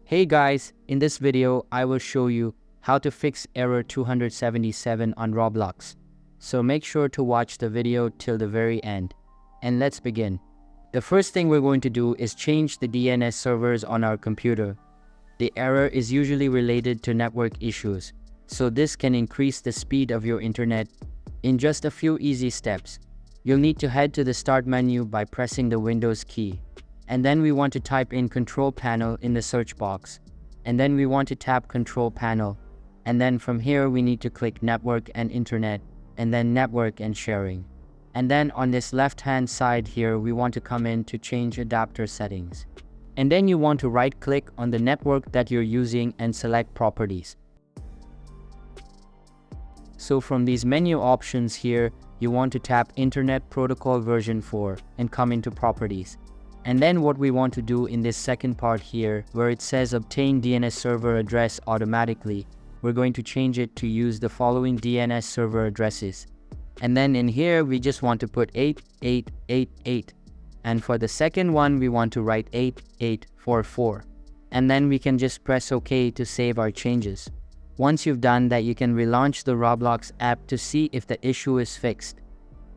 Hey guys, in this video, I will show you how to fix error 277 on Roblox. So make sure to watch the video till the very end. And let's begin. The first thing we're going to do is change the DNS servers on our computer. The error is usually related to network issues, so this can increase the speed of your internet in just a few easy steps. You'll need to head to the Start menu by pressing the Windows key. And then we want to type in Control Panel in the search box. And then we want to tap Control Panel. And then from here we need to click Network and Internet, and then Network and Sharing. And then on this left-hand side here, we want to come in to change adapter settings. And then you want to right-click on the network that you're using and select Properties. So from these menu options here, you want to tap Internet Protocol version 4 and come into Properties. And then what we want to do in this second part here, where it says obtain DNS server address automatically, we're going to change it to use the following DNS server addresses. And then in here, we just want to put 8888. And for the second one, we want to write 8844. And then we can just press OK to save our changes. Once you've done that, you can relaunch the Roblox app to see if the issue is fixed.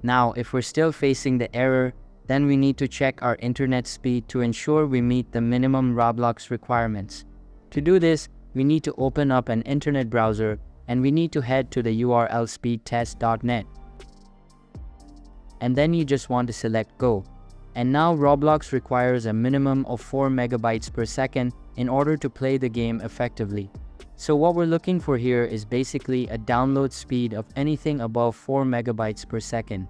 Now, if we're still facing the error, then we need to check our internet speed to ensure we meet the minimum Roblox requirements. To do this, we need to open up an internet browser and we need to head to the URL speedtest.net. And then you just want to select Go. And now Roblox requires a minimum of 4 megabytes per second in order to play the game effectively. So what we're looking for here is basically a download speed of anything above 4 megabytes per second.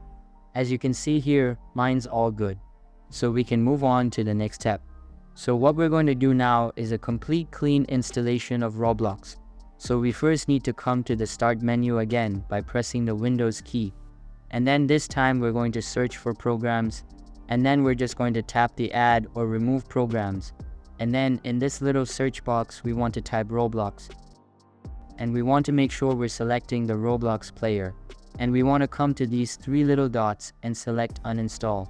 As you can see here, mine's all good. So we can move on to the next step. So what we're going to do now is a complete clean installation of Roblox. So we first need to come to the Start menu again by pressing the Windows key. And then this time we're going to search for programs. And then we're just going to tap the Add or Remove Programs. And then in this little search box, we want to type Roblox. And we want to make sure we're selecting the Roblox player. And we want to come to these three little dots and select Uninstall.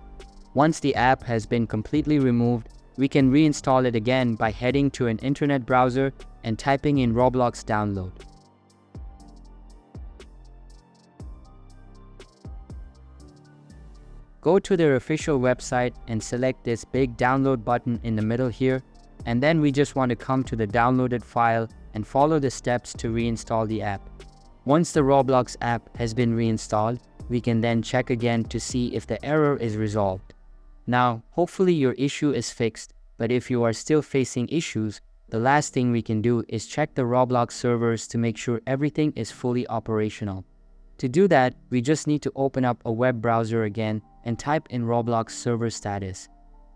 Once the app has been completely removed, we can reinstall it again by heading to an internet browser and typing in Roblox Download. Go to their official website and select this big download button in the middle here, and then we just want to come to the downloaded file and follow the steps to reinstall the app. Once the Roblox app has been reinstalled, we can then check again to see if the error is resolved. Now, hopefully your issue is fixed, but if you are still facing issues, the last thing we can do is check the Roblox servers to make sure everything is fully operational. To do that, we just need to open up a web browser again and type in Roblox server status.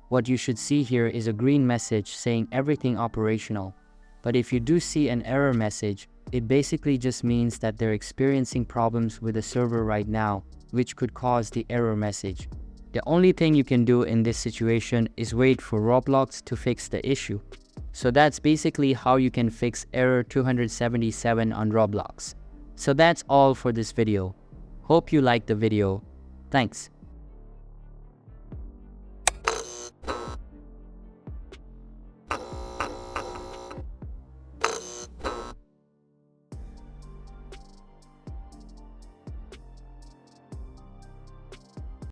What you should see here is a green message saying everything operational. But if you do see an error message, it basically just means that they're experiencing problems with the server right now, which could cause the error message. The only thing you can do in this situation is wait for Roblox to fix the issue. So that's basically how you can fix error 277 on Roblox. So that's all for this video. Hope you liked the video. Thanks.